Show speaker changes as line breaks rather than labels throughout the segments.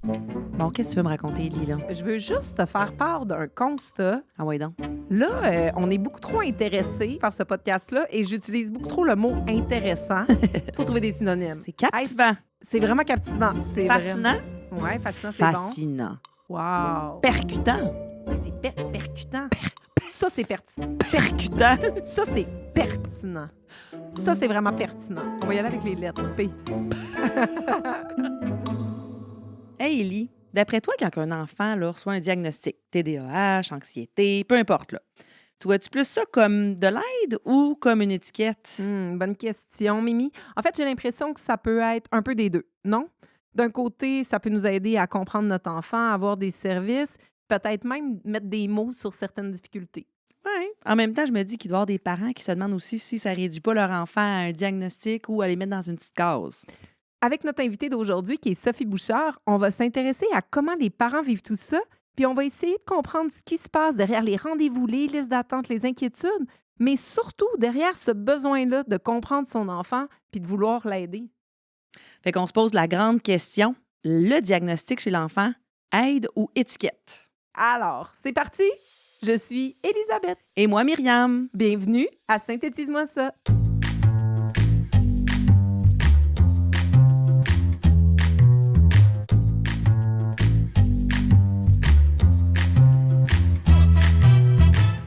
Bon, qu'est-ce que tu veux me raconter, Élie, là?
Je veux juste te faire part d'un constat.
Ah ouais donc.
Là, on est beaucoup trop intéressés par ce podcast-là et j'utilise beaucoup trop le mot intéressant. Faut trouver des synonymes.
C'est captivant.
C'est vraiment captivant. C'est
Fascinant.
Ouais, fascinant, c'est bon.
Fascinant.
Wow.
Percutant.
C'est percutant. Ça, c'est pertinent.
Percutant.
Ça, c'est pertinent. Ça, c'est vraiment pertinent. On va y aller avec les lettres. P.
Hey, Élie, d'après toi, quand un enfant là, reçoit un diagnostic, TDAH, anxiété, peu importe, là, tu vois-tu plus ça comme de l'aide ou comme une étiquette?
Bonne question, Mimi. En fait, j'ai l'impression que ça peut être un peu des deux, non? D'un côté, ça peut nous aider à comprendre notre enfant, à avoir des services, peut-être même mettre des mots sur certaines difficultés.
Ouais. En même temps, je me dis qu'il doit y avoir des parents qui se demandent aussi si ça réduit pas leur enfant à un diagnostic ou à les mettre dans une petite case.
Avec notre invitée d'aujourd'hui, qui est Sophie Bouchard, on va s'intéresser à comment les parents vivent tout ça, puis on va essayer de comprendre ce qui se passe derrière les rendez-vous, les listes d'attente, les inquiétudes, mais surtout derrière ce besoin-là de comprendre son enfant puis de vouloir l'aider.
Fait qu'on se pose la grande question, le diagnostic chez l'enfant, aide ou étiquette?
Alors, c'est parti! Je suis Elisabeth.
Et moi, Myriam.
Bienvenue à Synthétise-moi ça.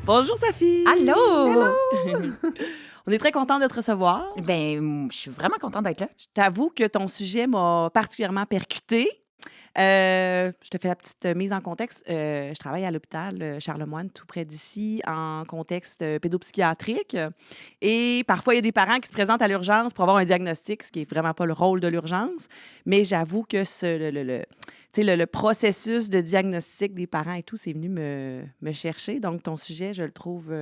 Bonjour, Sophie.
Allô!
On est très content de te recevoir.
Je suis vraiment contente d'être là.
Je t'avoue que ton sujet m'a particulièrement percutée. Je te fais la petite mise en contexte. Je travaille à l'hôpital Charlemagne, tout près d'ici, en contexte pédopsychiatrique. Et parfois, il y a des parents qui se présentent à l'urgence pour avoir un diagnostic, ce qui n'est vraiment pas le rôle de l'urgence. Mais j'avoue que tu sais, le processus de diagnostic des parents et tout, c'est venu me chercher. Donc, ton sujet, je le trouve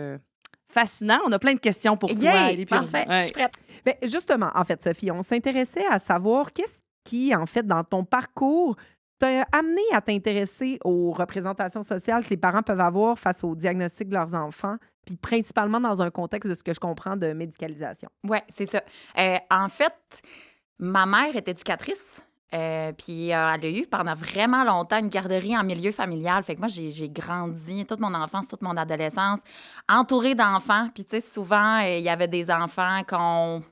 fascinant. On a plein de questions pour toi.
Yay!
Puis
Parfait, je suis prête.
Bien, justement, en fait, Sophie, on s'intéressait à savoir qu'est-ce qui, en fait, dans ton parcours, t'a amené à t'intéresser aux représentations sociales que les parents peuvent avoir face au diagnostic de leurs enfants, puis principalement dans un contexte de ce que je comprends de médicalisation.
Oui, c'est ça. En fait, ma mère est éducatrice. Puis elle a eu pendant vraiment longtemps une garderie en milieu familial. Fait que moi, j'ai grandi toute mon enfance, toute mon adolescence, entourée d'enfants. Puis tu sais, souvent, il y avait des enfants qu'on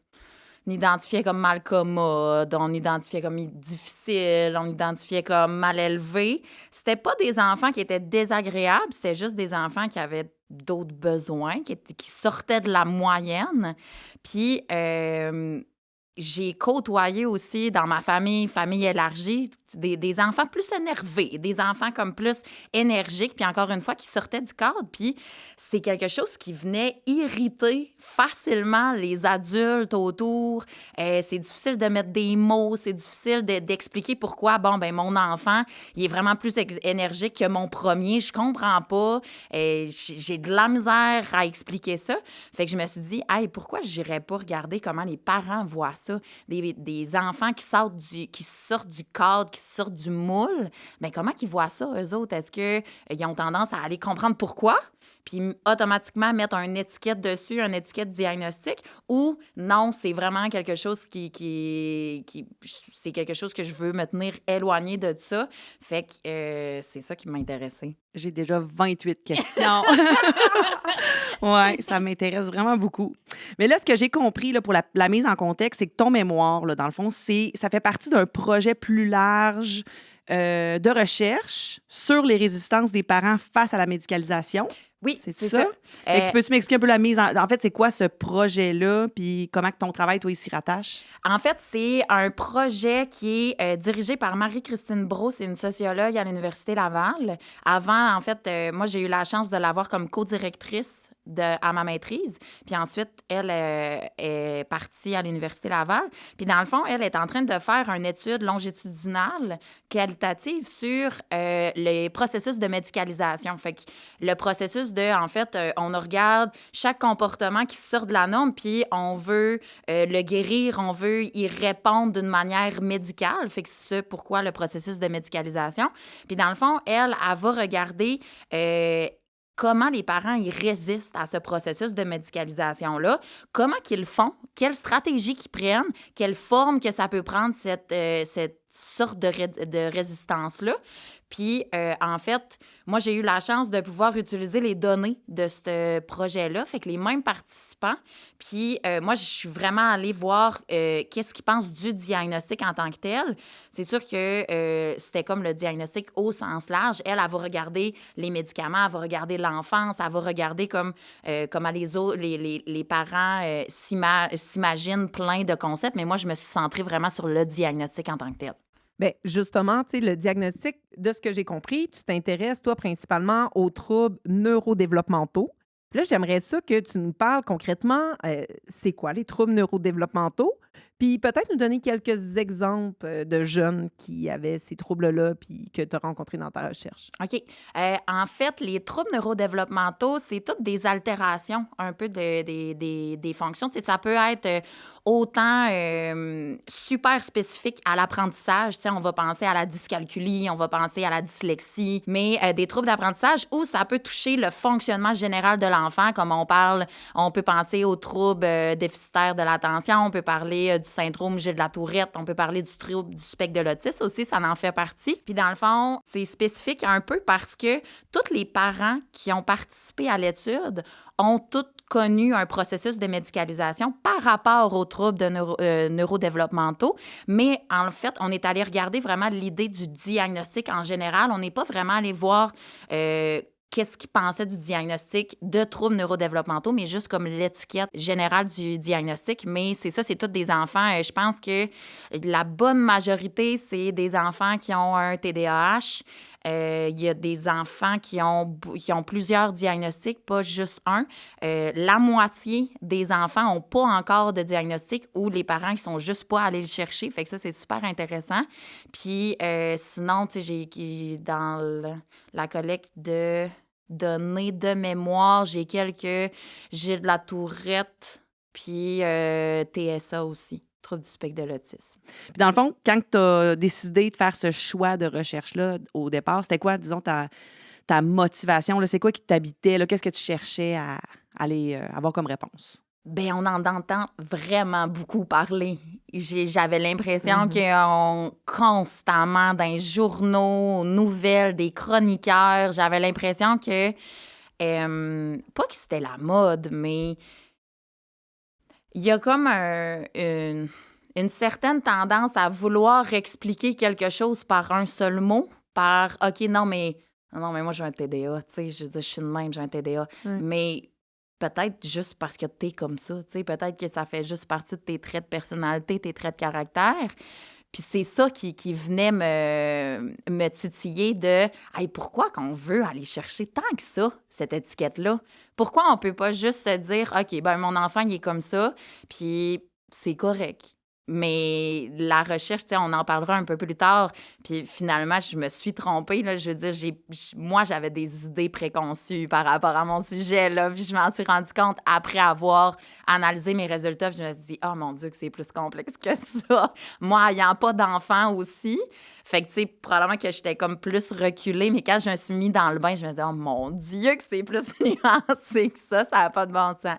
identifiait comme mal commodes, on identifiait comme difficiles, on identifiait comme mal élevés. C'était pas des enfants qui étaient désagréables, c'était juste des enfants qui avaient d'autres besoins, qui sortaient de la moyenne. Puis j'ai côtoyé aussi dans ma famille élargie, des enfants plus énervés, des enfants comme plus énergiques, puis encore une fois, qui sortaient du cadre. Puis c'est quelque chose qui venait irriter facilement les adultes autour. C'est difficile de mettre des mots, c'est difficile d'expliquer pourquoi, mon enfant, il est vraiment plus énergique que mon premier. Je comprends pas. J'ai de la misère à expliquer ça. Fait que je me suis dit, hey, pourquoi j'irais pas regarder comment les parents voient ça? Des enfants qui sortent du cadre, qui sortent du moule. Mais comment ils voient ça, eux autres? Est-ce qu'ils ont tendance à aller comprendre pourquoi? Puis automatiquement mettre une étiquette dessus, une étiquette diagnostic, ou non, c'est vraiment quelque chose c'est quelque chose que je veux me tenir éloigné de ça. Fait que c'est ça qui m'intéressait.
j'ai déjà 28 questions. Oui, ça m'intéresse vraiment beaucoup. Mais là, ce que j'ai compris là, pour la mise en contexte, c'est que ton mémoire, là, dans le fond, ça fait partie d'un projet plus large de recherche sur les résistances des parents face à la médicalisation.
Oui,
C'est
c'est
ça?
ça.
Fait que tu peux-tu m'expliquer un peu la mise en fait, c'est quoi ce projet-là, puis comment que ton travail, toi, il s'y rattache?
En fait, c'est un projet qui est dirigé par Marie-Christine Brault. C'est une sociologue à l'Université Laval. Avant, en fait, moi, j'ai eu la chance de l'avoir comme co-directrice à ma maîtrise. Puis ensuite, elle est partie à l'Université Laval. Puis dans le fond, elle est en train de faire une étude longitudinale qualitative sur les processus de médicalisation. Fait que le processus en fait, on regarde chaque comportement qui sort de la norme, puis on veut le guérir, on veut y répondre d'une manière médicale. Fait que c'est ça pourquoi le processus de médicalisation. Puis dans le fond, elle va regarder comment les parents ils résistent à ce processus de médicalisation-là, comment qu'ils font, quelle stratégie qu'ils prennent, quelle forme que ça peut prendre sorte de résistance-là. Puis, en fait, moi, j'ai eu la chance de pouvoir utiliser les données de ce projet-là, fait que les mêmes participants. Puis, moi, je suis vraiment allée voir qu'est-ce qu'ils pensent du diagnostic en tant que tel. C'est sûr que c'était comme le diagnostic au sens large. Elle va regarder les médicaments, elle va regarder l'enfance, elle va regarder comment les parents s'imaginent plein de concepts. Mais moi, je me suis centrée vraiment sur le diagnostic en tant que tel.
Bien, justement, tu sais, le diagnostic, de ce que j'ai compris, tu t'intéresses, toi, principalement aux troubles neurodéveloppementaux. Puis là, j'aimerais ça que tu nous parles concrètement, c'est quoi les troubles neurodéveloppementaux? Puis peut-être nous donner quelques exemples de jeunes qui avaient ces troubles-là puis que tu as rencontrés dans ta recherche.
OK. En fait, les troubles neurodéveloppementaux, c'est toutes des altérations un peu des fonctions. Tu sais, ça peut être autant super spécifique à l'apprentissage. Tu sais, on va penser à la dyscalculie, on va penser à la dyslexie, mais des troubles d'apprentissage où ça peut toucher le fonctionnement général de l'enfant, comme on peut penser aux troubles déficitaires de l'attention, on peut parler du syndrome Gilles de la Tourette, on peut parler du trouble du spectre de l'autisme aussi, ça en fait partie. Puis dans le fond, c'est spécifique un peu parce que tous les parents qui ont participé à l'étude ont tous connu un processus de médicalisation par rapport aux troubles neurodéveloppementaux. Mais en fait, on est allé regarder vraiment l'idée du diagnostic en général. On n'est pas vraiment allé voir qu'est-ce qu'ils pensaient du diagnostic de troubles neurodéveloppementaux, mais juste comme l'étiquette générale du diagnostic. Mais c'est ça, c'est tous des enfants. Je pense que la bonne majorité, c'est des enfants qui ont un TDAH. Il y a des enfants qui ont plusieurs diagnostics, pas juste un. La moitié des enfants n'ont pas encore de diagnostic ou les parents ne sont juste pas allés le chercher. Fait que ça, c'est super intéressant. Puis sinon, tu sais, dans la collecte de données de mémoire, j'ai Gilles de la Tourette, puis TSA aussi, trouble du spectre de l'autisme.
Puis dans le fond, quand tu as décidé de faire ce choix de recherche-là au départ, c'était quoi, disons, ta motivation? Là? C'est quoi qui t'habitait? Là? Qu'est-ce que tu cherchais à aller avoir comme réponse?
Bien, on en entend vraiment beaucoup parler. J'avais l'impression qu'on constamment dans les journaux, nouvelles, des chroniqueurs, j'avais l'impression que, pas que c'était la mode, mais il y a comme une certaine tendance à vouloir expliquer quelque chose par un seul mot, par OK, non, mais moi, j'ai un TDA, tu sais, je suis de même, j'ai un TDA.
Ouais.
Mais peut-être juste parce que t'es comme ça, tu sais, peut-être que ça fait juste partie de tes traits de personnalité, tes traits de caractère. Puis c'est ça qui venait me titiller de hey, pourquoi qu'on veut aller chercher tant que ça, cette étiquette-là? Pourquoi on peut pas juste se dire OK, ben mon enfant, il est comme ça, puis c'est correct. Mais la recherche, tu sais, on en parlera un peu plus tard. Puis finalement, je me suis trompée. Là. Je veux dire, moi, j'avais des idées préconçues par rapport à mon sujet. Là, puis je m'en suis rendu compte après avoir analysé mes résultats. Puis je me suis dit, oh mon Dieu, que c'est plus complexe que ça. Moi, ayant pas d'enfant aussi. Fait que, tu sais, probablement que j'étais comme plus reculée. Mais quand je me suis mis dans le bain, je me dis, oh mon Dieu, que c'est plus nuancé que ça. Ça n'a pas de bon sens.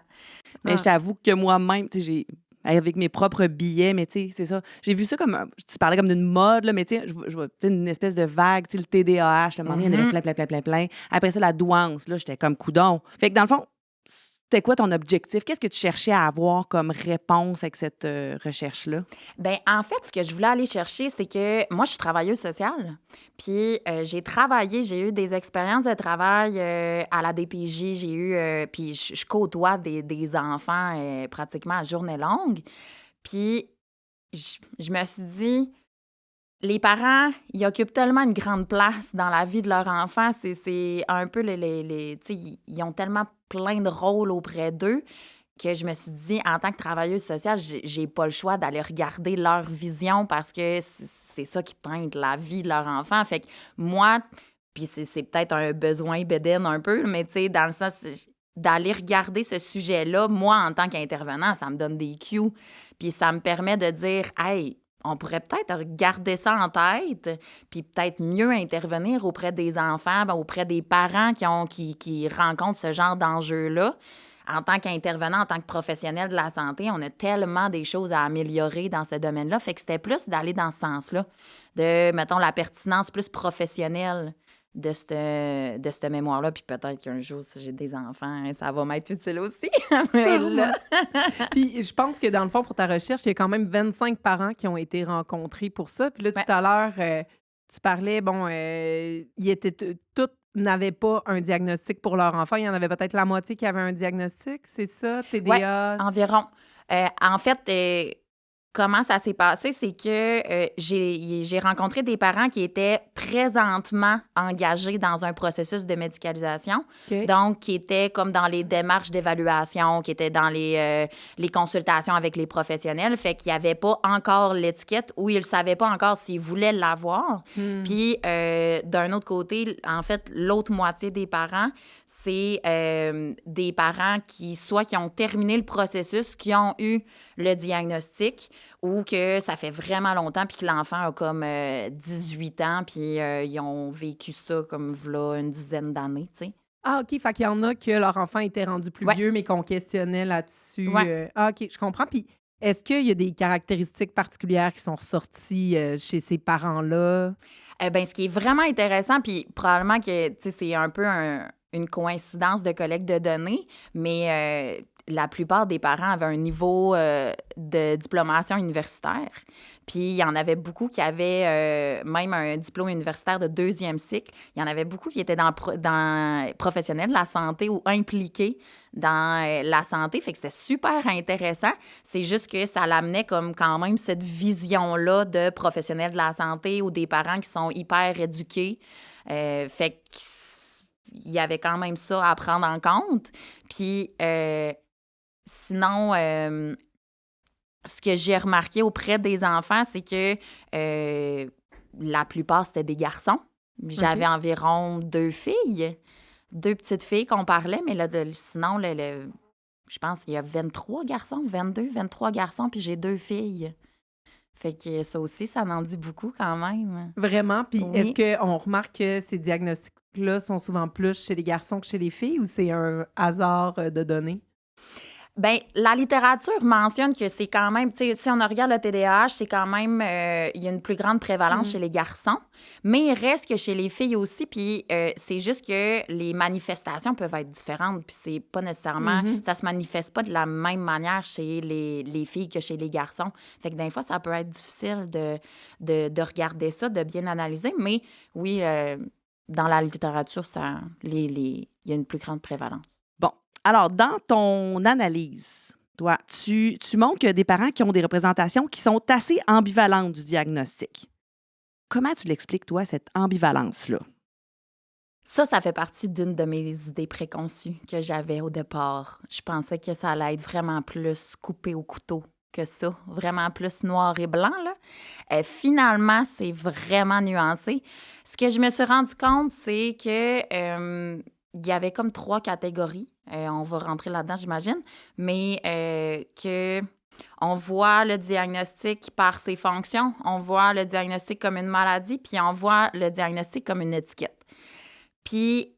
Mais je t'avoue que moi-même, tu sais, avec mes propres billets, mais tu sais, c'est ça. J'ai vu ça comme, tu parlais comme d'une mode, là, mais tu sais, je vois une espèce de vague, tu sais, le TDAH, le moment donné, il y en avait plein. Après ça, la douance, là, j'étais comme coudon. Fait que dans le fond, c'était quoi ton objectif? Qu'est-ce que tu cherchais à avoir comme réponse avec cette recherche-là?
Bien, en fait, ce que je voulais aller chercher, c'est que moi, je suis travailleuse sociale. Puis, j'ai eu des expériences de travail à la DPJ. Puis je côtoie des enfants pratiquement à journée longue. Puis, je me suis dit, les parents, ils occupent tellement une grande place dans la vie de leur enfant. C'est un peu tu sais, ils ont tellement plein de rôles auprès d'eux que je me suis dit, en tant que travailleuse sociale, j'ai pas le choix d'aller regarder leur vision parce que c'est ça qui teinte la vie de leur enfant. Fait que moi, puis c'est peut-être un besoin bédaine un peu, mais tu sais, dans le sens d'aller regarder ce sujet-là, moi, en tant qu'intervenant, ça me donne des cues. Puis ça me permet de dire, hey, on pourrait peut-être garder ça en tête, puis peut-être mieux intervenir auprès des enfants, auprès des parents qui rencontrent ce genre d'enjeux-là, en tant qu'intervenant, en tant que professionnel de la santé, on a tellement des choses à améliorer dans ce domaine-là. Fait que c'était plus d'aller dans ce sens-là, de, mettons, la pertinence plus professionnelle de cette mémoire-là. Puis peut-être qu'un jour, si j'ai des enfants, ça va m'être utile aussi. Mais là...
Puis je pense que dans le fond, pour ta recherche, il y a quand même 25 parents qui ont été rencontrés pour ça. Puis là,
Ouais.
tout à l'heure, tu parlais, bon, ils étaient tous n'avaient pas un diagnostic pour leur enfant. Il y en avait peut-être la moitié qui avait un diagnostic, c'est ça?
Oui,
TDA?
environ. En fait, comment ça s'est passé, c'est que j'ai rencontré des parents qui étaient présentement engagés dans un processus de médicalisation,
OK.
donc qui étaient comme dans les démarches d'évaluation, qui étaient dans les consultations avec les professionnels, fait qu'ils n'avaient pas encore l'étiquette ou ils ne savaient pas encore s'ils voulaient l'avoir.
Hmm.
Puis, d'un autre côté, en fait, l'autre moitié des parents, c'est des parents qui ont terminé le processus, qui ont eu le diagnostic ou que ça fait vraiment longtemps puis que l'enfant a comme 18 ans puis ils ont vécu ça comme v'là une dizaine d'années, tu sais.
Ah, OK. Fait qu'il y en a que leur enfant était rendu plus
Ouais.
vieux, mais qu'on questionnait là-dessus.
Ouais.
Ah, OK, je comprends. Puis est-ce qu'il y a des caractéristiques particulières qui sont ressorties chez ces parents-là?
Ben, ce qui est vraiment intéressant, puis probablement que, tu sais, c'est un peu une coïncidence de collecte de données, mais la plupart des parents avaient un niveau de diplomation universitaire. Puis il y en avait beaucoup qui avaient même un diplôme universitaire de 2e cycle. Il y en avait beaucoup qui étaient dans professionnels de la santé ou impliqués dans la santé. Fait que c'était super intéressant. C'est juste que ça l'amenait comme quand même cette vision-là de professionnels de la santé ou des parents qui sont hyper éduqués. Fait qu'il y avait quand même ça à prendre en compte. Puis sinon, ce que j'ai remarqué auprès des enfants, c'est que la plupart, c'était des garçons. J'avais environ 2 filles, 2 petites filles qu'on parlait, mais là, sinon, je pense qu'il y a 23 garçons, 23 garçons, puis j'ai 2 filles. Fait que ça aussi, ça en dit beaucoup quand même.
Vraiment? Puis
Oui.
est-ce qu'on remarque que ces diagnostics-là sont souvent plus chez les garçons que chez les filles ou c'est un hasard de données?
Bien, la littérature mentionne que c'est quand même, tu sais, si on regarde le TDAH, c'est quand même, il y a une plus grande prévalence chez les garçons, mais il reste que chez les filles aussi, puis c'est juste que les manifestations peuvent être différentes, puis c'est pas nécessairement, ça se manifeste pas de la même manière chez les filles que chez les garçons. Fait que des fois, ça peut être difficile de regarder ça, de bien analyser, mais oui, dans la littérature, il y a une plus grande prévalence.
Bon, alors, dans ton analyse, toi, tu montres qu'il y a des parents qui ont des représentations qui sont assez ambivalentes du diagnostic. Comment tu l'expliques, toi, cette ambivalence-là?
Ça fait partie d'une de mes idées préconçues que j'avais au départ. Je pensais que ça allait être vraiment plus coupé au couteau que ça, vraiment plus noir et blanc, là. Finalement, c'est vraiment nuancé. Ce que je me suis rendu compte, c'est que il y avait comme 3 catégories. On va rentrer là-dedans, j'imagine, mais que on voit le diagnostic par ses fonctions, on voit le diagnostic comme une maladie, puis on voit le diagnostic comme une étiquette. Puis,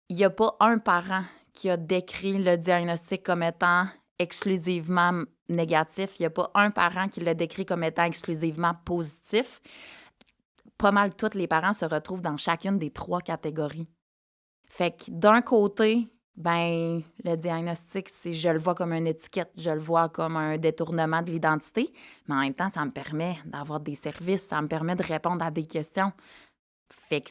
il n'y a pas un parent qui a décrit le diagnostic comme étant exclusivement négatif. Il n'y a pas un parent qui l'a décrit comme étant exclusivement positif. Pas mal tous les parents se retrouvent dans chacune des 3 catégories. Fait que d'un côté, ben le diagnostic, je le vois comme une étiquette, je le vois comme un détournement de l'identité, mais en même temps, ça me permet d'avoir des services, ça me permet de répondre à des questions. Fait que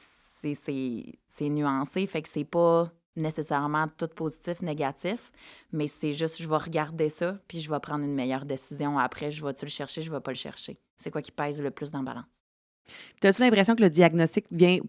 c'est nuancé, fait que c'est pas nécessairement tout positif, négatif, mais c'est juste, je vais regarder ça, puis je vais prendre une meilleure décision après. Je vais-tu le chercher, je vais pas le chercher. C'est quoi qui pèse le plus dans la balance?
As-tu l'impression que le diagnostic vient,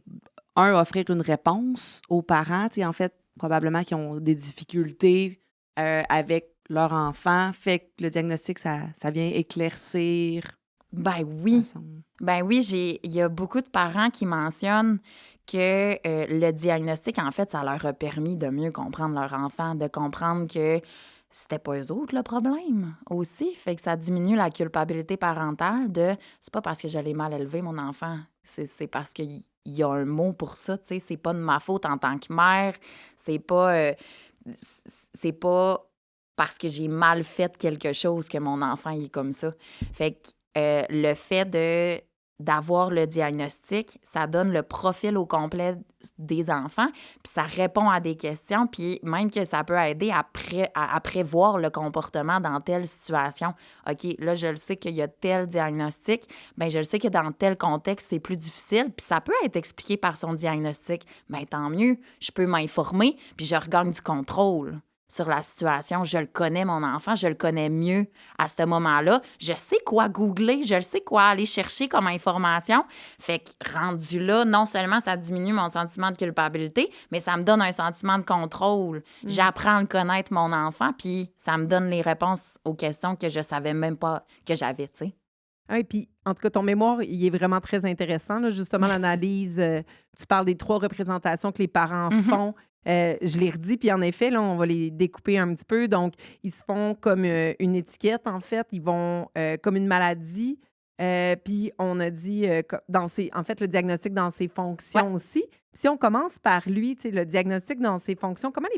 offrir une réponse aux parents, tu sais, en fait, probablement qui ont des difficultés avec leur enfant, fait que le diagnostic, ça vient éclaircir?
Ben oui.
façon-
Ben oui, il y a beaucoup de parents qui mentionnent que le diagnostic, en fait, ça leur a permis de mieux comprendre leur enfant, de comprendre que c'était pas eux autres le problème aussi. Fait que ça diminue la culpabilité parentale de c'est pas parce que je l'ai mal élevé, mon enfant. C'est parce qu'il y a un mot pour ça, tu sais. C'est pas de ma faute en tant que mère. C'est pas parce que j'ai mal fait quelque chose que mon enfant il est comme ça. Fait que le fait d'avoir le diagnostic, ça donne le profil au complet des enfants, puis ça répond à des questions, puis même que ça peut aider à prévoir le comportement dans telle situation. OK, là, je le sais qu'il y a tel diagnostic, bien, je le sais que dans tel contexte, c'est plus difficile, puis ça peut être expliqué par son diagnostic. Bien, tant mieux, je peux m'informer, puis je regagne du contrôle sur la situation. Je le connais, mon enfant, je le connais mieux à ce moment-là. Je sais quoi googler, je sais quoi aller chercher comme information. Fait que rendu là, non seulement ça diminue mon sentiment de culpabilité, mais ça me donne un sentiment de contrôle. J'apprends à le connaître, mon enfant, puis ça me donne les réponses aux questions que je savais même pas que j'avais, tu sais.
Ah, et puis, en tout cas, ton mémoire, il est vraiment très intéressant. Là. Justement,
Merci.
l'analyse, tu parles des 3 représentations que les parents
Mhm.
font. Je les redis, puis en effet, là, on va les découper un petit peu. Donc, ils se font comme une étiquette, en fait. Ils vont comme une maladie. Puis, on a dit, en fait, le diagnostic dans ses
Ouais.
fonctions aussi. Si on commence par lui, tu sais, le diagnostic dans ses fonctions, comment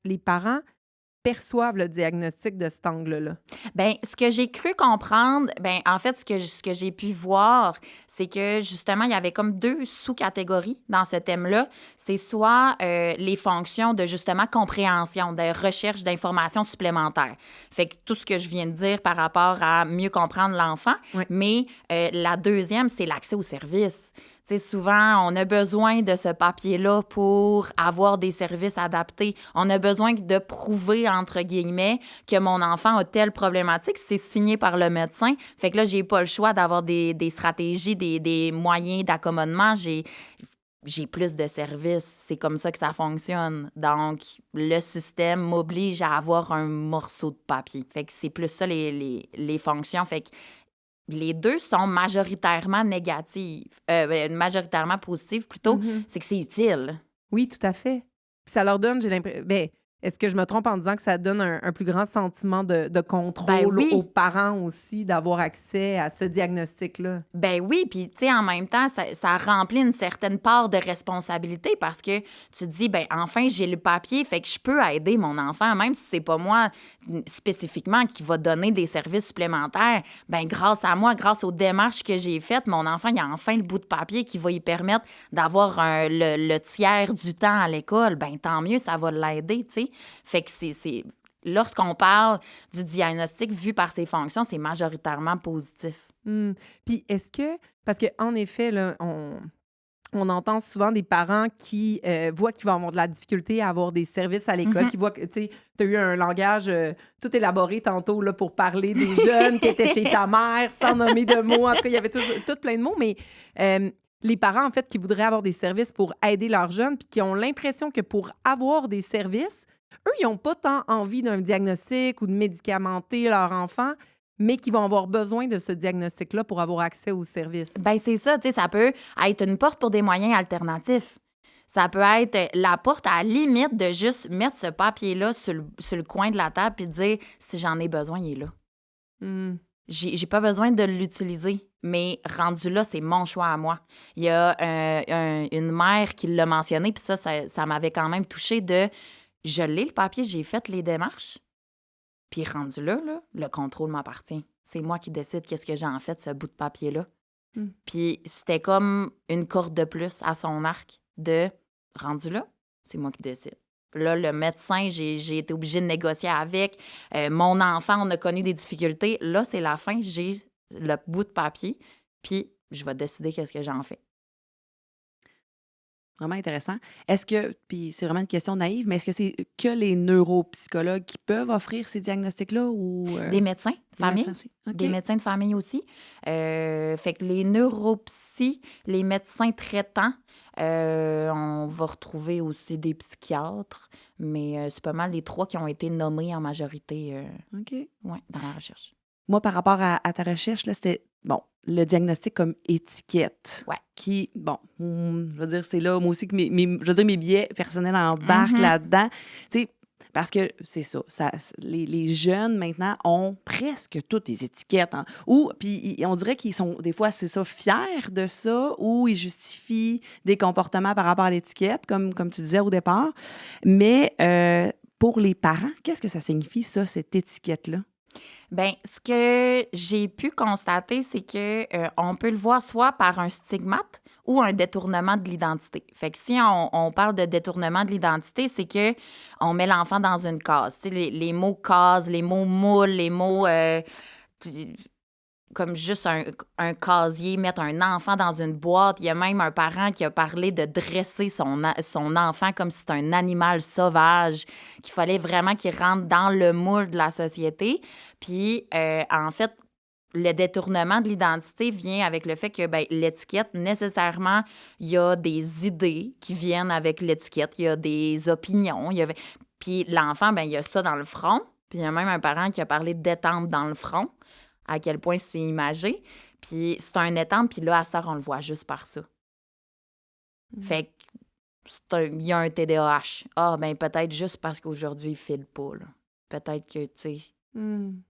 les parents perçoivent le diagnostic de cet angle-là?
Bien, ce que j'ai cru comprendre, bien, en fait, ce que j'ai pu voir, c'est que justement, il y avait comme 2 sous-catégories dans ce thème-là. C'est soit les fonctions de justement compréhension, de recherche d'informations supplémentaires. Fait que tout ce que je viens de dire par rapport à mieux comprendre l'enfant,
Ouais.
mais la deuxième, c'est l'accès aux services. Tu sais, souvent, on a besoin de ce papier-là pour avoir des services adaptés. On a besoin de prouver, entre guillemets, que mon enfant a telle problématique. C'est signé par le médecin. Fait que là, j'ai pas le choix d'avoir des stratégies, des moyens d'accommodement. J'ai plus de services. C'est comme ça que ça fonctionne. Donc, le système m'oblige à avoir un morceau de papier. Fait que c'est plus ça les fonctions. Fait que les 2 sont majoritairement négatives, majoritairement positives plutôt.
Mhm.
C'est que c'est utile.
Oui, tout à fait. Puis ça leur donne, j'ai l'impression. Ben, est-ce que je me trompe en disant que ça donne un plus grand sentiment de
Ben
contrôle aux
oui.
parents aussi d'avoir accès à ce diagnostic-là?
Ben oui, puis tu sais, en même temps, ça remplit une certaine part de responsabilité parce que tu te dis, ben enfin, j'ai le papier, fait que je peux aider mon enfant, même si c'est pas moi spécifiquement qui va donner des services supplémentaires. Ben grâce à moi, grâce aux démarches que j'ai faites, mon enfant, il a enfin le bout de papier qui va lui permettre d'avoir le tiers du temps à l'école. Ben tant mieux, ça va l'aider, tu sais. Fait que c'est... Lorsqu'on parle du diagnostic vu par ses fonctions, c'est majoritairement positif.
Hmm. Puis est-ce que, parce qu'en effet, là, on entend souvent des parents qui voient qu'ils vont avoir de la difficulté à avoir des services à l'école,
Mhm.
qui voient que, tu sais, tu as eu un langage tout élaboré tantôt là, pour parler des jeunes qui étaient chez ta mère, sans nommer de mots. En tout cas, il y avait tout plein de mots, mais les parents, en fait, qui voudraient avoir des services pour aider leurs jeunes, puis qui ont l'impression que pour avoir des services, eux, ils n'ont pas tant envie d'un diagnostic ou de médicamenter leur enfant, mais qui vont avoir besoin de ce diagnostic-là pour avoir accès aux services.
Ben c'est ça, tu sais, ça peut être une porte pour des moyens alternatifs. Ça peut être la porte à la limite de juste mettre ce papier-là sur le coin de la table et de dire si j'en ai besoin, il est là.
Hmm.
J'ai pas besoin de l'utiliser, mais rendu là, c'est mon choix à moi. Il y a une mère qui l'a mentionné, puis ça m'avait quand même touchée de je l'ai le papier, j'ai fait les démarches, puis rendu là, le contrôle m'appartient. C'est moi qui décide qu'est-ce que j'ai en fait de ce bout de papier-là.
Hmm.
Puis c'était comme une corde de plus à son arc de rendu là, c'est moi qui décide. Là, le médecin, j'ai été obligée de négocier avec. Mon enfant, on a connu des difficultés. Là, c'est la fin, j'ai le bout de papier, puis je vais décider qu'est-ce que j'en fais.
Vraiment intéressant. Est-ce que, puis c'est vraiment une question naïve, mais est-ce que c'est que les neuropsychologues qui peuvent offrir ces diagnostics-là ou
Des médecins de
des
famille.
médecins aussi?
Des
OK.
médecins de famille aussi. Fait que les neuropsy, les médecins traitants, on va retrouver aussi des psychiatres, mais c'est pas mal les 3 qui ont été nommés en majorité
OK.
ouais, dans la recherche.
Moi, par rapport à ta recherche, là, c'était, bon, le diagnostic comme étiquette.
Ouais.
Qui, bon, je veux dire, c'est là, moi aussi, que je veux dire, mes billets personnels embarquent
Mhm.
là-dedans. Tu sais, parce que c'est ça, les jeunes, maintenant, ont presque toutes les étiquettes. Hein, ou, puis on dirait qu'ils sont, des fois, c'est ça, fiers de ça, ou ils justifient des comportements par rapport à l'étiquette, comme tu disais au départ. Mais pour les parents, qu'est-ce que ça signifie, ça, cette étiquette-là?
Bien, ce que j'ai pu constater, c'est que on peut le voir soit par un stigmate ou un détournement de l'identité. Fait que si on parle de détournement de l'identité, c'est que on met l'enfant dans une case. Tu sais, les mots case, les mots moule, les mots tu- comme juste un casier, mettre un enfant dans une boîte. Il y a même un parent qui a parlé de dresser son enfant comme si c'était un animal sauvage, qu'il fallait vraiment qu'il rentre dans le moule de la société. Puis, en fait, le détournement de l'identité vient avec le fait que ben, l'étiquette, nécessairement, il y a des idées qui viennent avec l'étiquette, il y a des opinions. Puis l'enfant, ben, il y a ça dans le front. Puis il y a même un parent qui a parlé d'étampe dans le front, à quel point c'est imagé. Puis c'est un étampe, puis là, à cette heure, on le voit juste par ça. Fait que il y a un TDAH. Ah, ben peut-être juste parce qu'aujourd'hui, il file pas, là. Peut-être que, tu sais,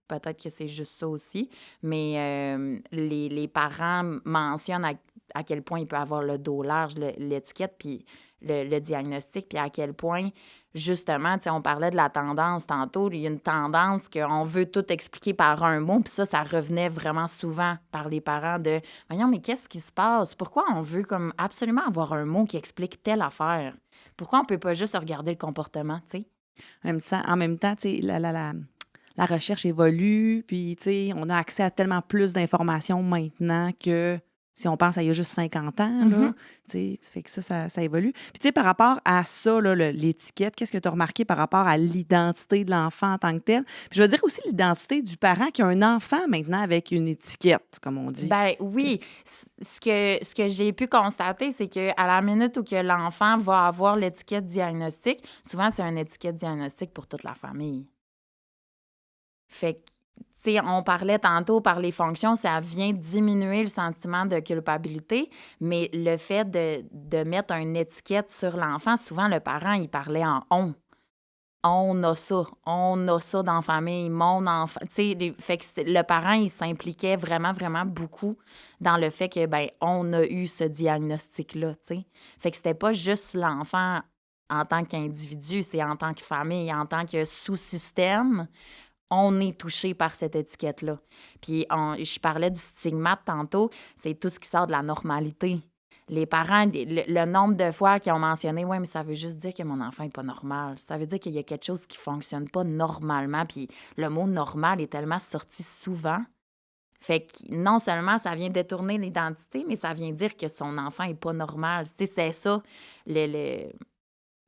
peut-être que c'est juste ça aussi. Mais les parents mentionnent à quel point il peut avoir le dos large, l'étiquette, puis le diagnostic, puis à quel point, justement, tu sais, on parlait de la tendance tantôt, il y a une tendance qu'on veut tout expliquer par un mot, puis ça revenait vraiment souvent par les parents de « Voyons, mais qu'est-ce qui se passe? Pourquoi on veut comme absolument avoir un mot qui explique telle affaire? Pourquoi on peut pas juste regarder le comportement, tu sais? »
En même temps, tu sais, la recherche évolue, puis, tu sais, on a accès à tellement plus d'informations maintenant que si on pense à il y a juste 50 ans, là, tu sais, fait que ça évolue. Puis, tu sais, par rapport à ça, là, l'étiquette, qu'est-ce que tu as remarqué par rapport à l'identité de l'enfant en tant que tel? Puis, je veux dire aussi l'identité du parent qui a un enfant maintenant avec une étiquette, comme on dit.
Ben oui, ce que j'ai pu constater, c'est qu'à la minute où que l'enfant va avoir l'étiquette diagnostic, souvent c'est une étiquette diagnostic pour toute la famille. Fait que, tu sais, on parlait tantôt par les fonctions, ça vient diminuer le sentiment de culpabilité, mais le fait de mettre une étiquette sur l'enfant, souvent le parent, il parlait en on. On a ça dans la famille, mon enfant. Tu sais, fait que le parent, il s'impliquait vraiment, vraiment beaucoup dans le fait que, ben, on a eu ce diagnostic-là, tu sais. Fait que c'était pas juste l'enfant en tant qu'individu, c'est en tant que famille, en tant que sous-système, on est touché par cette étiquette-là. Puis, je parlais du stigmate tantôt, c'est tout ce qui sort de la normalité. Les parents, le nombre de fois qu'ils ont mentionné, oui, mais ça veut juste dire que mon enfant n'est pas normal. Ça veut dire qu'il y a quelque chose qui ne fonctionne pas normalement. Puis le mot normal est tellement sorti souvent. Fait que non seulement ça vient détourner l'identité, mais ça vient dire que son enfant n'est pas normal. Tu sais, c'est ça,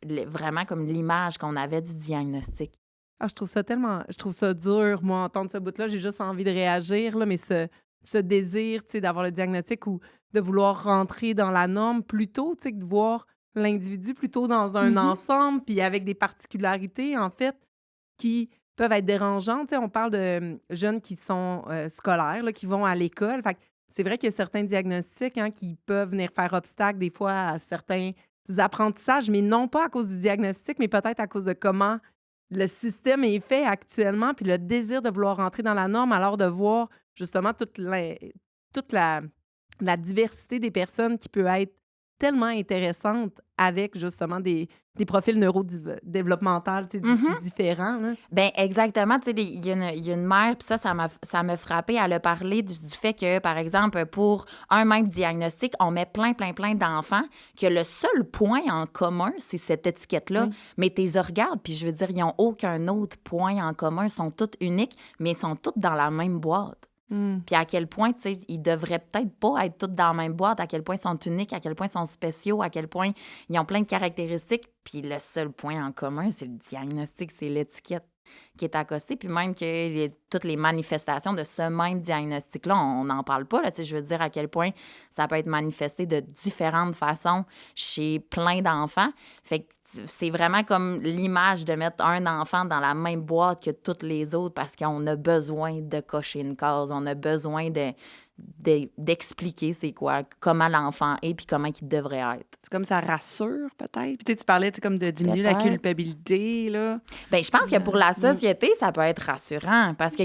vraiment comme l'image qu'on avait du diagnostic.
Ah, je trouve ça dur, moi, entendre ce bout-là. J'ai juste envie de réagir, là, mais ce désir, tu sais, d'avoir le diagnostic ou de vouloir rentrer dans la norme plutôt, tu sais, que de voir l'individu plutôt dans un ensemble, puis avec des particularités, en fait, qui peuvent être dérangeantes. Tu sais, on parle de jeunes qui sont scolaires, là, qui vont à l'école. Fait que c'est vrai qu'il y a certains diagnostics qui peuvent venir faire obstacle des fois à certains apprentissages, mais non pas à cause du diagnostic, mais peut-être à cause de comment le système est fait actuellement, puis le désir de vouloir rentrer dans la norme, alors de voir justement toute la diversité des personnes qui peut être tellement intéressante avec justement des profils neurodéveloppementaux différents. Là.
Ben exactement. Tu sais, il y a une mère, puis ça m'a frappé. Elle a parlé du fait que, par exemple, pour un même diagnostic, on met plein d'enfants, que le seul point en commun, c'est cette étiquette-là.
Oui.
Mais tu les regardes, puis je veux dire, ils n'ont aucun autre point en commun. Ils sont tous uniques, mais ils sont tous dans la même boîte. Puis à quel point, tu sais, ils devraient peut-être pas être tous dans la même boîte, à quel point ils sont uniques, à quel point ils sont spéciaux, à quel point ils ont plein de caractéristiques. Puis le seul point en commun, c'est le diagnostic, c'est l'étiquette qui est accostée. Puis même que toutes les manifestations de ce même diagnostic-là, on n'en parle pas. Là, tu sais, je veux dire à quel point ça peut être manifesté de différentes façons chez plein d'enfants. Fait que c'est vraiment comme l'image de mettre un enfant dans la même boîte que toutes les autres parce qu'on a besoin de cocher une case, on a besoin d'expliquer c'est quoi, comment l'enfant est puis comment il devrait être.
C'est comme ça rassure, peut-être. Puis tu sais, tu parlais comme de diminuer la
Peut-être.
culpabilité, là.
Ben, je pense que pour la société, ça peut être rassurant parce que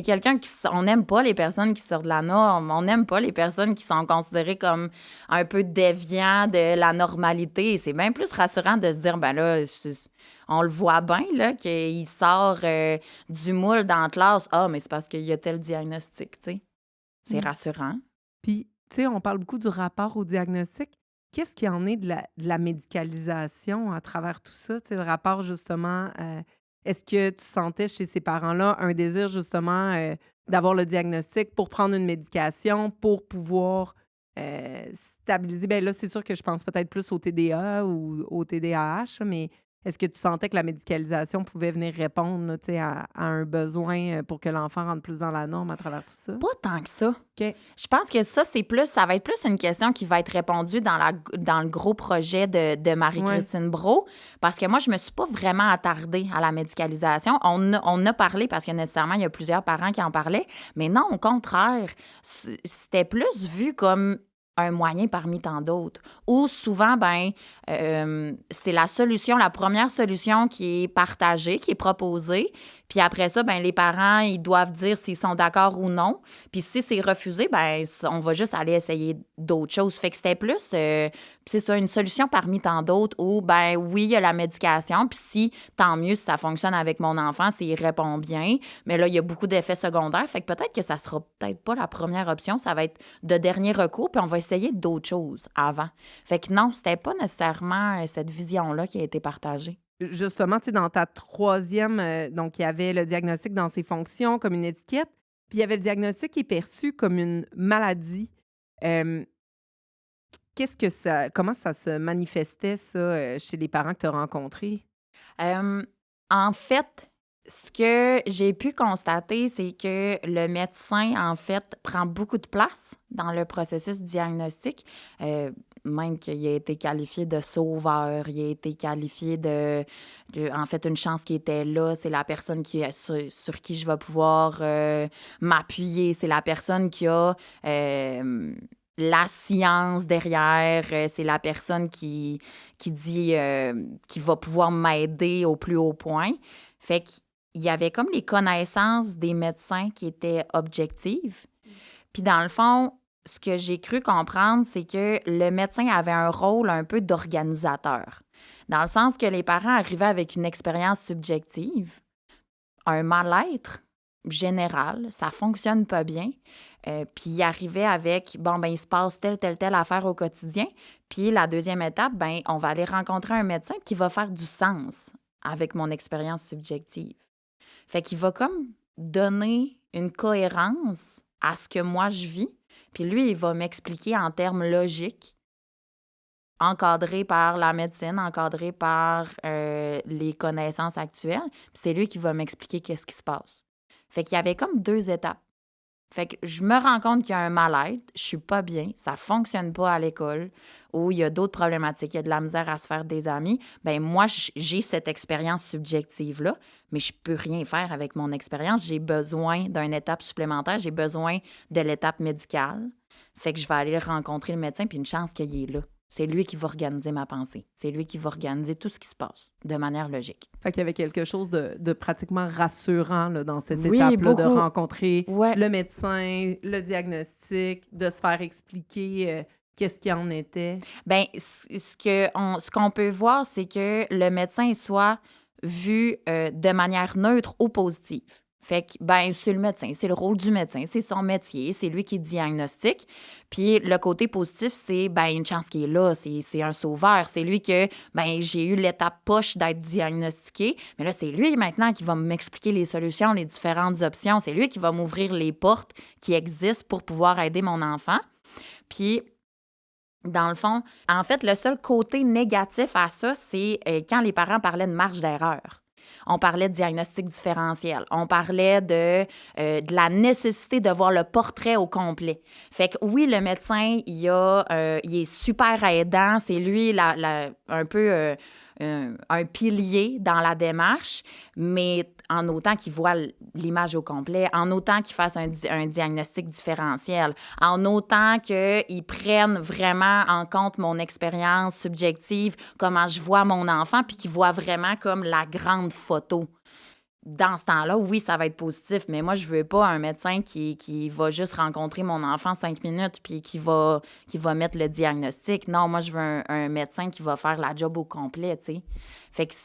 on n'aime pas les personnes qui sortent de la norme, on n'aime pas les personnes qui sont considérées comme un peu déviants de la normalité. C'est bien plus rassurant de se dire, ben là, on le voit bien, là, qu'il sort du moule dans la classe. Ah, mais c'est parce qu'il y a tel diagnostic, tu sais. C'est rassurant.
Puis, tu sais, on parle beaucoup du rapport au diagnostic. Qu'est-ce qu'il y en est de la médicalisation à travers tout ça? Tu sais, le rapport, justement, est-ce que tu sentais chez ces parents-là un désir, justement, d'avoir le diagnostic pour prendre une médication, pour pouvoir stabiliser? Bien là, c'est sûr que je pense peut-être plus au TDA ou au TDAH, mais est-ce que tu sentais que la médicalisation pouvait venir répondre là, tu sais, à un besoin pour que l'enfant rentre plus dans la norme à travers tout ça?
Pas tant que ça.
OK.
Je pense que ça va être plus une question qui va être répondue dans le gros projet de Marie-Christine Brault, parce que moi, je me suis pas vraiment attardée à la médicalisation. On a parlé parce que nécessairement, il y a plusieurs parents qui en parlaient, mais non, au contraire, c'était plus vu comme un moyen parmi tant d'autres. Ou souvent, c'est la première solution qui est partagée, qui est proposée. Puis après ça, les parents, ils doivent dire s'ils sont d'accord ou non. Puis si c'est refusé, on va juste aller essayer d'autres choses. Fait que c'était plus, c'est ça, une solution parmi tant d'autres où, oui, il y a la médication. Puis si, tant mieux si ça fonctionne avec mon enfant, s'il répond bien. Mais là, il y a beaucoup d'effets secondaires. Fait que peut-être que ça sera peut-être pas la première option. Ça va être de dernier recours. Puis on va essayer d'autres choses avant. Fait que non, c'était pas nécessairement cette vision-là qui a été partagée.
Justement, tu sais, dans ta troisième, donc il y avait le diagnostic dans ses fonctions comme une étiquette, puis il y avait le diagnostic qui est perçu comme une maladie. Hem, comment ça se manifestait ça, chez les parents que tu as rencontrés?
En fait, ce que j'ai pu constater, c'est que le médecin, en fait, prend beaucoup de place dans le processus diagnostique. Même qu'il a été qualifié de sauveur, il a été qualifié en fait, une chance qui était là, c'est la personne sur qui je vais pouvoir m'appuyer, c'est la personne qui a la science derrière, c'est la personne qui dit qui va pouvoir m'aider au plus haut point. Fait qu'il y avait comme les connaissances des médecins qui étaient objectives. Puis dans le fond, ce que j'ai cru comprendre, c'est que le médecin avait un rôle un peu d'organisateur. Dans le sens que les parents arrivaient avec une expérience subjective, un mal-être général, ça fonctionne pas bien. Puis ils arrivaient avec, il se passe telle affaire au quotidien. Puis la deuxième étape, on va aller rencontrer un médecin qui va faire du sens avec mon expérience subjective. Fait qu'il va comme donner une cohérence à ce que moi je vis. Puis lui, il va m'expliquer en termes logiques, encadré par la médecine, encadré par les connaissances actuelles. Puis c'est lui qui va m'expliquer qu'est-ce qui se passe. Fait qu'il y avait comme 2 étapes. Fait que je me rends compte qu'il y a un mal-être, je suis pas bien, ça fonctionne pas à l'école, ou il y a d'autres problématiques, il y a de la misère à se faire des amis. Moi, j'ai cette expérience subjective-là, mais je peux rien faire avec mon expérience. J'ai besoin d'une étape supplémentaire, j'ai besoin de l'étape médicale. Fait que je vais aller rencontrer le médecin, puis une chance qu'il est là. C'est lui qui va organiser ma pensée. C'est lui qui va organiser tout ce qui se passe de manière logique.
Fait qu'il y avait quelque chose de pratiquement rassurant là, dans cette
Oui,
étape-là, de
beaucoup.
rencontrer
Ouais.
le médecin, le diagnostic, de se faire expliquer qu'est-ce qu'il en était.
Ce qu'on peut voir, c'est que le médecin soit vu de manière neutre ou positive. Fait que, c'est le médecin, c'est le rôle du médecin, c'est son métier, c'est lui qui diagnostique. Puis le côté positif, c'est, une chance qu'il est là, c'est un sauveur. C'est lui que, j'ai eu l'étape poche d'être diagnostiqué, mais là, c'est lui maintenant qui va m'expliquer les solutions, les différentes options. C'est lui qui va m'ouvrir les portes qui existent pour pouvoir aider mon enfant. Puis, dans le fond, en fait, le seul côté négatif à ça, c'est quand les parents parlaient de marge d'erreur. On parlait de diagnostic différentiel. On parlait de la nécessité de voir le portrait au complet. Fait que oui, le médecin, il est super aidant. C'est lui un peu un pilier dans la démarche. Mais en autant qu'ils voient l'image au complet, en autant qu'ils fassent un diagnostic différentiel, en autant qu'ils prennent vraiment en compte mon expérience subjective, comment je vois mon enfant, puis qu'ils voient vraiment comme la grande photo. Dans ce temps-là, oui, ça va être positif, mais moi, je veux pas un médecin qui va juste rencontrer mon enfant 5 minutes puis qui va mettre le diagnostic. Non, moi, je veux un médecin qui va faire la job au complet, tu sais. Fait que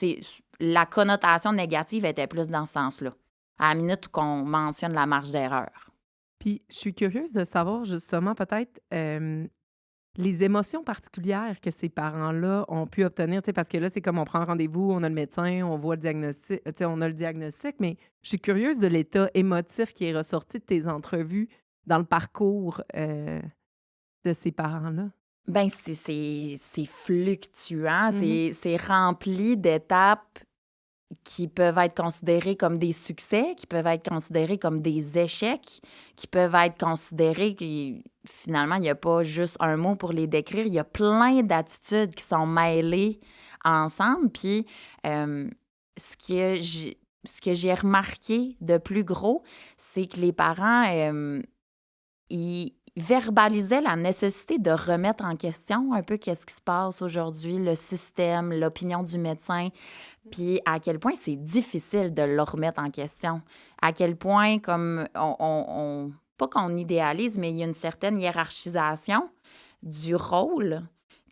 la connotation négative était plus dans ce sens-là, à la minute où on mentionne la marge d'erreur.
Puis, je suis curieuse de savoir justement peut-être les émotions particulières que ces parents-là ont pu obtenir, tu sais, parce que là, c'est comme on prend un rendez-vous, on a le médecin, on voit le diagnostic, tu sais, on a le diagnostic, mais je suis curieuse de l'état émotif qui est ressorti de tes entrevues dans le parcours de ces parents-là.
Ben c'est fluctuant,
Mhm.
c'est rempli d'étapes qui peuvent être considérés comme des succès, qui peuvent être considérés comme des échecs, qui peuvent être considérés finalement, il n'y a pas juste un mot pour les décrire. Il y a plein d'attitudes qui sont mêlées ensemble. Puis, euh, ce que j'ai remarqué de plus gros, c'est que les parents, ils verbalisaient la nécessité de remettre en question un peu qu'est-ce qui se passe aujourd'hui, le système, l'opinion du médecin, puis à quel point c'est difficile de le remettre en question. À quel point, comme pas qu'on idéalise, mais il y a une certaine hiérarchisation du rôle.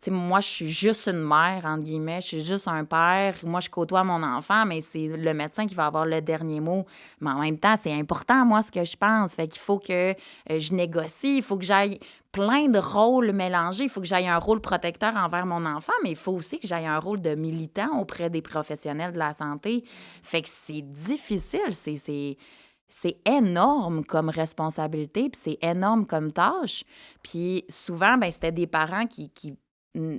Tu sais, moi, je suis juste une mère, entre guillemets, je suis juste un père. Moi, je côtoie mon enfant, mais c'est le médecin qui va avoir le dernier mot. Mais en même temps, c'est important, moi, ce que je pense. Fait qu'il faut que je négocie, il faut que j'aille plein de rôles mélangés. Il faut que j'aille un rôle protecteur envers mon enfant, mais il faut aussi que j'aille un rôle de militant auprès des professionnels de la santé. Fait que c'est difficile, c'est énorme comme responsabilité, puis c'est énorme comme tâche. Puis souvent, ben c'était des parents mm,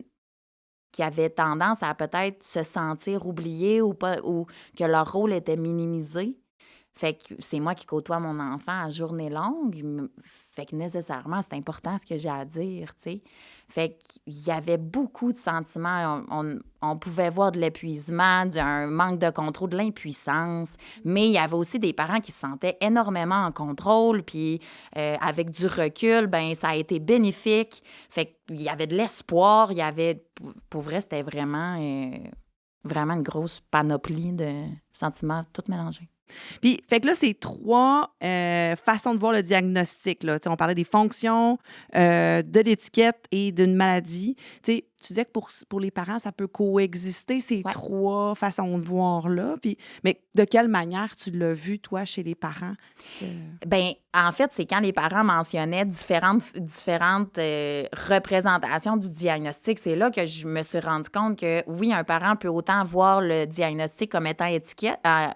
qui avaient tendance à peut-être se sentir oubliés ou pas, ou que leur rôle était minimisé. Fait que c'est moi qui côtoie mon enfant à journée longue. Fait que nécessairement, c'est important ce que j'ai à dire, tu sais. Fait qu'il y avait beaucoup de sentiments. On pouvait voir de l'épuisement, d'un manque de contrôle, de l'impuissance. Mais il y avait aussi des parents qui se sentaient énormément en contrôle. Puis avec du recul, ben ça a été bénéfique. Fait qu'il y avait de l'espoir. Il y avait... Pour vrai, c'était vraiment une grosse panoplie de sentiments tout mélangés.
Puis, fait que là, c'est 3 façons de voir le diagnostic, là. Tu sais, on parlait des fonctions, de l'étiquette et d'une maladie. Tu sais, tu disais que pour les parents, ça peut coexister, ces
Ouais.
3 façons de voir-là. Puis, mais de quelle manière tu l'as vu, toi, chez les parents?
Ben, en fait, c'est quand les parents mentionnaient différentes représentations du diagnostic. C'est là que je me suis rendu compte que, oui, un parent peut autant voir le diagnostic comme étant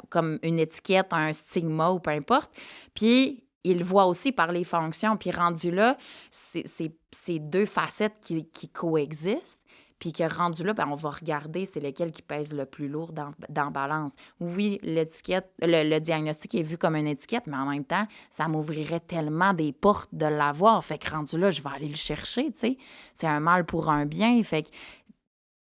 comme une étiquette, un stigma ou peu importe. Puis, il le voit aussi par les fonctions. Puis, rendu là, c'est 2 facettes qui coexistent. Puis que rendu là, ben, on va regarder c'est lequel qui pèse le plus lourd dans balance. Oui, l'étiquette, le diagnostic est vu comme une étiquette, mais en même temps, ça m'ouvrirait tellement des portes de l'avoir. Fait que rendu là, je vais aller le chercher, tu sais. C'est un mal pour un bien. Fait que,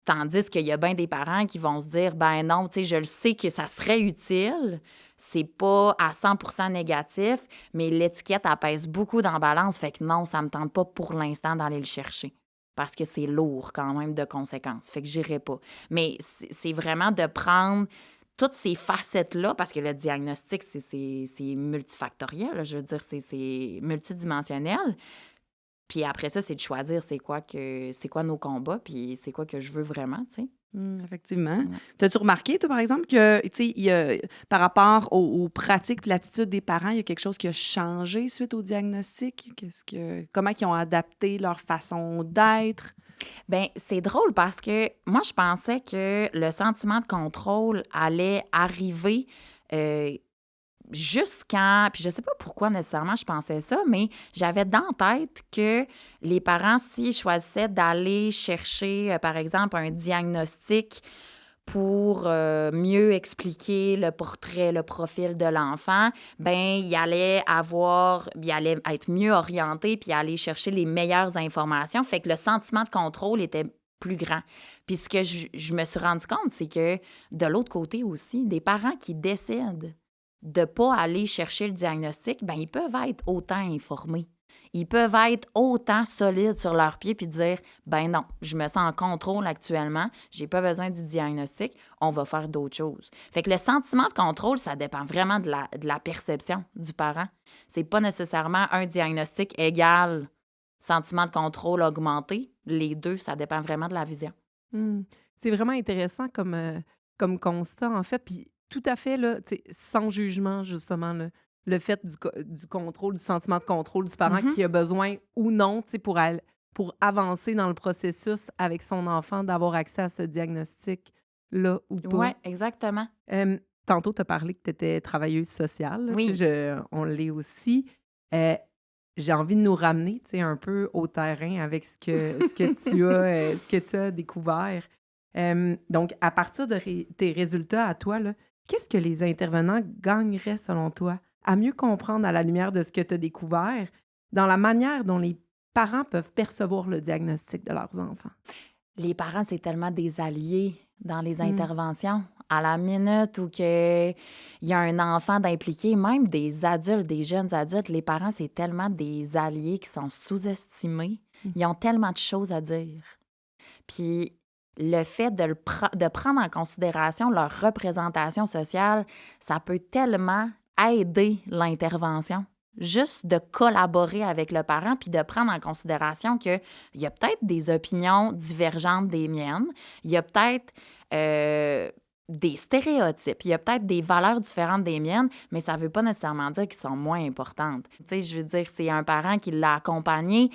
tandis qu'il y a bien des parents qui vont se dire, ben non, tu sais, je le sais que ça serait utile. C'est pas à 100% négatif, mais l'étiquette, elle pèse beaucoup dans balance. Fait que non, ça me tente pas pour l'instant d'aller le chercher parce que c'est lourd quand même de conséquences. Fait que j'irai pas. Mais c'est vraiment de prendre toutes ces facettes-là, parce que le diagnostic, c'est multifactoriel, là. Je veux dire, c'est multidimensionnel. Puis après ça, c'est de choisir c'est quoi nos combats, puis c'est quoi que je veux vraiment, tu sais.
Effectivement.
Ouais.
T'as-tu remarqué, toi, par exemple, que, tu sais, il y a par rapport aux pratiques et l'attitude des parents, il y a quelque chose qui a changé suite au diagnostic? Comment ils ont adapté leur façon d'être?
Ben, c'est drôle parce que moi, je pensais que le sentiment de contrôle allait arriver euh, puis je sais pas pourquoi nécessairement je pensais ça, mais j'avais dans la tête que les parents, s'ils choisissaient d'aller chercher, par exemple, un diagnostic pour mieux expliquer le portrait, le profil de l'enfant, ben il allait être mieux orienté puis aller chercher les meilleures informations. Fait que le sentiment de contrôle était plus grand. Puis ce que je me suis rendu compte, c'est que de l'autre côté aussi, des parents qui décèdent de ne pas aller chercher le diagnostic, ben ils peuvent être autant informés. Ils peuvent être autant solides sur leurs pieds puis dire ben non, je me sens en contrôle actuellement, j'ai pas besoin du diagnostic, on va faire d'autres choses. Fait que le sentiment de contrôle, ça dépend vraiment de la perception du parent. C'est pas nécessairement un diagnostic égal sentiment de contrôle augmenté. Les deux, ça dépend vraiment de la vision.
C'est vraiment intéressant comme constat, en fait. Puis tout à fait, là, tu sais, sans jugement, justement, là, le fait du contrôle, du sentiment de contrôle du parent
Mhm.
qui a besoin ou non, tu sais, pour avancer dans le processus avec son enfant, d'avoir accès à ce diagnostic-là ou pas.
Oui, exactement.
Tantôt, tu as parlé que tu étais travailleuse sociale, là, tu
Oui.
sais, on l'est aussi. Euh, j'ai envie de nous ramener, tu sais, un peu au terrain avec ce que tu as découvert. Donc, à partir de tes résultats à toi, là, qu'est-ce que les intervenants gagneraient selon toi à mieux comprendre à la lumière de ce que tu as découvert dans la manière dont les parents peuvent percevoir le diagnostic de leurs enfants?
Les parents, c'est tellement des alliés dans les
Mm.
interventions. À la minute où il y a un enfant d'impliqué, même des adultes, des jeunes adultes, les parents, c'est tellement des alliés qui sont sous-estimés. Ils ont tellement de choses à dire. Puis le fait de prendre en considération leur représentation sociale, ça peut tellement aider l'intervention. Juste de collaborer avec le parent puis de prendre en considération qu'il y a peut-être des opinions divergentes des miennes, il y a peut-être des stéréotypes, il y a peut-être des valeurs différentes des miennes, mais ça ne veut pas nécessairement dire qu'ils sont moins importantes. Tu sais, je veux dire, c'est un parent qui l'a accompagné,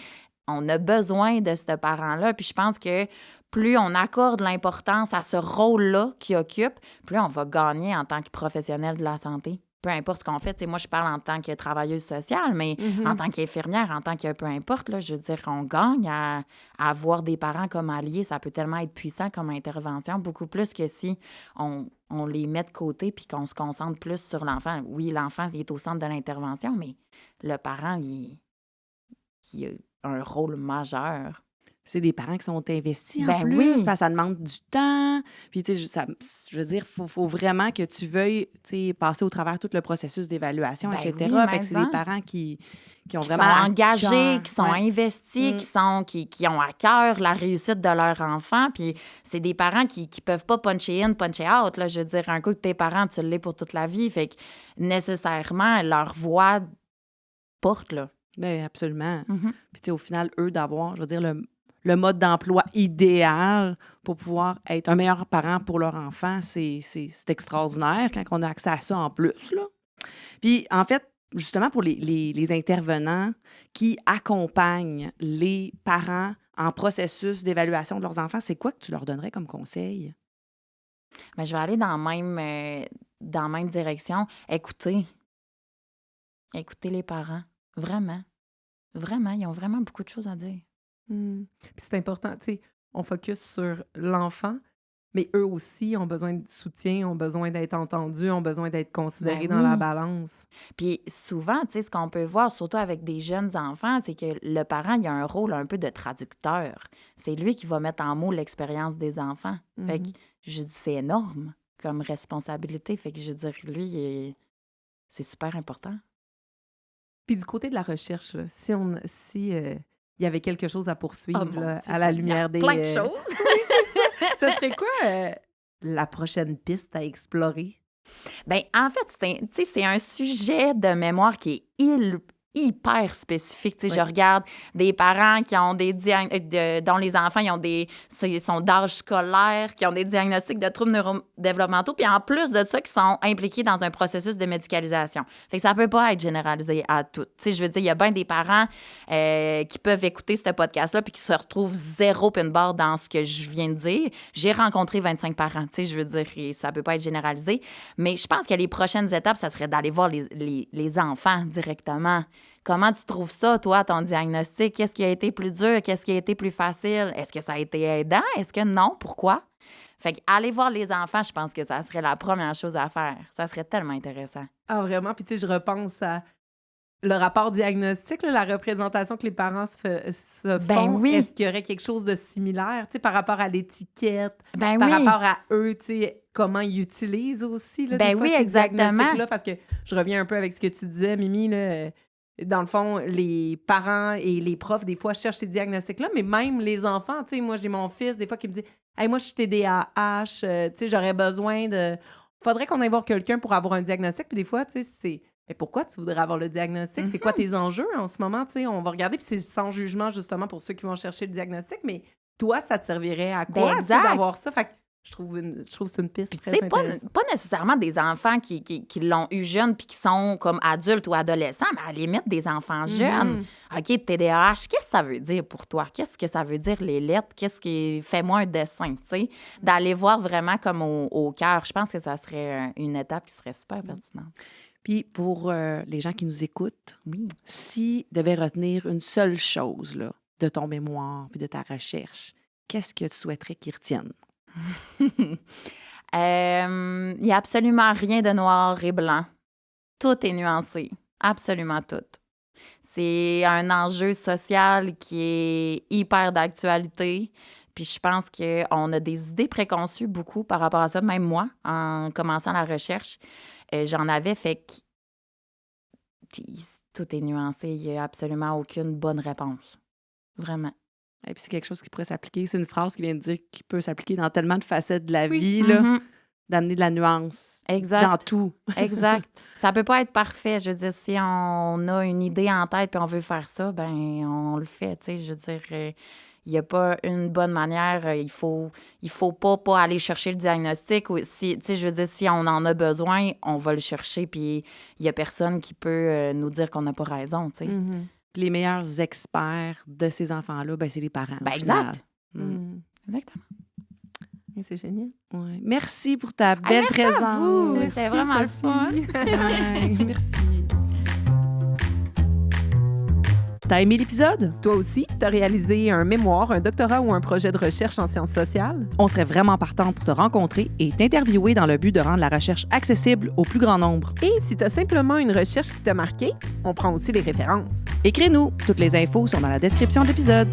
on a besoin de ce parent-là, puis je pense que plus on accorde l'importance à ce rôle-là qu'il occupe, plus on va gagner en tant que professionnel de la santé. Peu importe ce qu'on fait. Tu sais, moi, je parle en tant que travailleuse sociale, mais en tant qu'infirmière, en tant que peu importe, là, je veux dire, on gagne à avoir des parents comme alliés. Ça peut tellement être puissant comme intervention, beaucoup plus que si on les met de côté puis qu'on se concentre plus sur l'enfant. Oui, l'enfant, il est au centre de l'intervention, mais le parent, il a un rôle majeur.
C'est des parents qui sont investis en
Ben
plus,
oui.
parce que ça demande du temps. Puis, tu sais, je veux dire, faut vraiment que tu veuilles, tu sais, passer au travers tout le processus d'évaluation,
Ben
etc.
oui,
Fait que c'est des
mais-en.
parents qui ont
Qui
vraiment
sont
à
engagés,
cœur.
qui sont
Ouais.
investis,
Mm.
qui ont à cœur la réussite de leur enfant. Puis c'est des parents qui peuvent pas puncher in, puncher out. Là. Je veux dire, un coup que tes parents, tu l'es pour toute la vie. Fait que nécessairement, leur voix porte, là.
Ben absolument.
Mhm.
Puis, tu sais, au final, eux, d'avoir, je veux dire, le mode d'emploi idéal pour pouvoir être un meilleur parent pour leur enfant, c'est extraordinaire quand on a accès à ça en plus, là. Puis, en fait, justement, pour les intervenants qui accompagnent les parents en processus d'évaluation de leurs enfants, c'est quoi que tu leur donnerais comme conseil?
Mais je vais aller dans la même direction. Écoutez les parents. Vraiment. Vraiment, ils ont vraiment beaucoup de choses à dire.
Puis c'est important, tu sais, on focus sur l'enfant, mais eux aussi ont besoin de soutien, ont besoin d'être entendus, ont besoin d'être considérés
Ben
dans la
oui.
balance.
Puis souvent, tu sais, ce qu'on peut voir, surtout avec des jeunes enfants, c'est que le parent, il a un rôle un peu de traducteur. C'est lui qui va mettre en mots l'expérience des enfants. Fait que, je dis, c'est énorme comme responsabilité. Fait que, je veux dire, lui, c'est super important.
Puis du côté de la recherche, là, si il y avait quelque chose à
Oh
poursuivre
mon
là,
Dieu,
à la
il y a
lumière des...
plein de choses.
Ça serait quoi la prochaine piste à explorer?
Ben, en fait, c'est un sujet de mémoire qui est hyper spécifique. Tu sais,
Oui.
je regarde des parents qui ont dont les enfants sont d'âge scolaire, qui ont des diagnostics de troubles neurodéveloppementaux, puis en plus de ça, qui sont impliqués dans un processus de médicalisation. Fait que ça peut pas être généralisé à tout. Tu sais, je veux dire, il y a bien des parents qui peuvent écouter ce podcast-là puis qui se retrouvent zéro pin barre dans ce que je viens de dire. J'ai rencontré 25 parents, tu sais, je veux dire, et ça peut pas être généralisé. Mais je pense que les prochaines étapes, ça serait d'aller voir les enfants directement. Comment tu trouves ça, toi, ton diagnostic? Qu'est-ce qui a été plus dur? Qu'est-ce qui a été plus facile? Est-ce que ça a été aidant? Est-ce que non? Pourquoi? Fait qu'aller voir les enfants, je pense que ça serait la première chose à faire. Ça serait tellement intéressant.
Ah, vraiment? Puis tu sais, je repense à le rapport diagnostic, là, la représentation que les parents se
Ben
font.
oui.
Est-ce qu'il y aurait quelque chose de similaire, tu sais, par rapport à l'étiquette,
Ben
par
oui.
rapport à eux, tu sais, comment ils utilisent aussi, là,
Ben
des fois,
oui,
ces
exactement.
diagnostics-là, parce que je reviens un peu avec ce que tu disais, Mimi, là, dans le fond, les parents et les profs, des fois, cherchent ces diagnostics-là, mais même les enfants, tu sais, moi, j'ai mon fils, des fois, qui me dit « Hey, moi, je suis TDAH, tu sais, j'aurais besoin de... Faudrait qu'on aille voir quelqu'un pour avoir un diagnostic. » Puis des fois, tu sais, c'est... Mais pourquoi tu voudrais avoir le diagnostic? C'est quoi tes enjeux en ce moment? Tu sais, on va regarder, puis c'est sans jugement, justement, pour ceux qui vont chercher le diagnostic, mais toi, ça te servirait à quoi, tu sais,
exact.
d'avoir ça? Fait que je trouve que c'est une piste
Puis, tu
très
sais, pas
intéressante.
nécessairement des enfants qui l'ont eu jeune puis qui sont comme adultes ou adolescents, mais à la limite des enfants jeunes.
Mhm.
OK, TDAH, qu'est-ce que ça veut dire pour toi? Qu'est-ce que ça veut dire les lettres? Qu'est-ce qui... Fais-moi un dessin, tu sais? D'aller voir vraiment comme au cœur. Je pense que ça serait une étape qui serait super pertinente.
Puis pour les gens qui nous écoutent,
Oui.
si devaient retenir une seule chose là, de ton mémoire puis de ta recherche, qu'est-ce que tu souhaiterais qu'ils retiennent?
Il n'y a absolument rien de noir et blanc. Tout est nuancé. Absolument tout. C'est un enjeu social qui est hyper d'actualité. Puis je pense qu'on a des idées préconçues beaucoup par rapport à ça. Même moi, en commençant la recherche, j'en avais fait que tout est nuancé. Il n'y a absolument aucune bonne réponse. Vraiment.
Et puis c'est quelque chose qui pourrait s'appliquer. C'est une phrase qui vient de dire qui peut s'appliquer dans tellement de facettes de la
Oui.
vie, là,
Mhm.
d'amener de la nuance
Exact.
dans tout.
Exact. Ça peut pas être parfait. Je veux dire, si on a une idée en tête puis on veut faire ça, ben on le fait. Tu sais, je veux dire, il n'y a pas une bonne manière. Il faut pas aller chercher le diagnostic. Ou si, tu sais, je veux dire, si on en a besoin, on va le chercher. Puis il y a personne qui peut nous dire qu'on n'a pas raison. Tu sais.
Mhm.
Puis les meilleurs experts de ces enfants-là, ben, c'est les parents.
Ben
au final.
exact.
Mhm.
Exactement.
Et c'est génial.
Ouais. Merci pour ta belle
merci à
présence.
vous. C'était vraiment le fun.
Ouais, merci. T'as aimé l'épisode?
Toi aussi, tu as réalisé un mémoire, un doctorat ou un projet de recherche en sciences sociales?
On serait vraiment partant pour te rencontrer et t'interviewer dans le but de rendre la recherche accessible au plus grand nombre.
Et si tu as simplement une recherche qui t'a marqué, on prend aussi les références.
Écris-nous. Toutes les infos sont dans la description de l'épisode.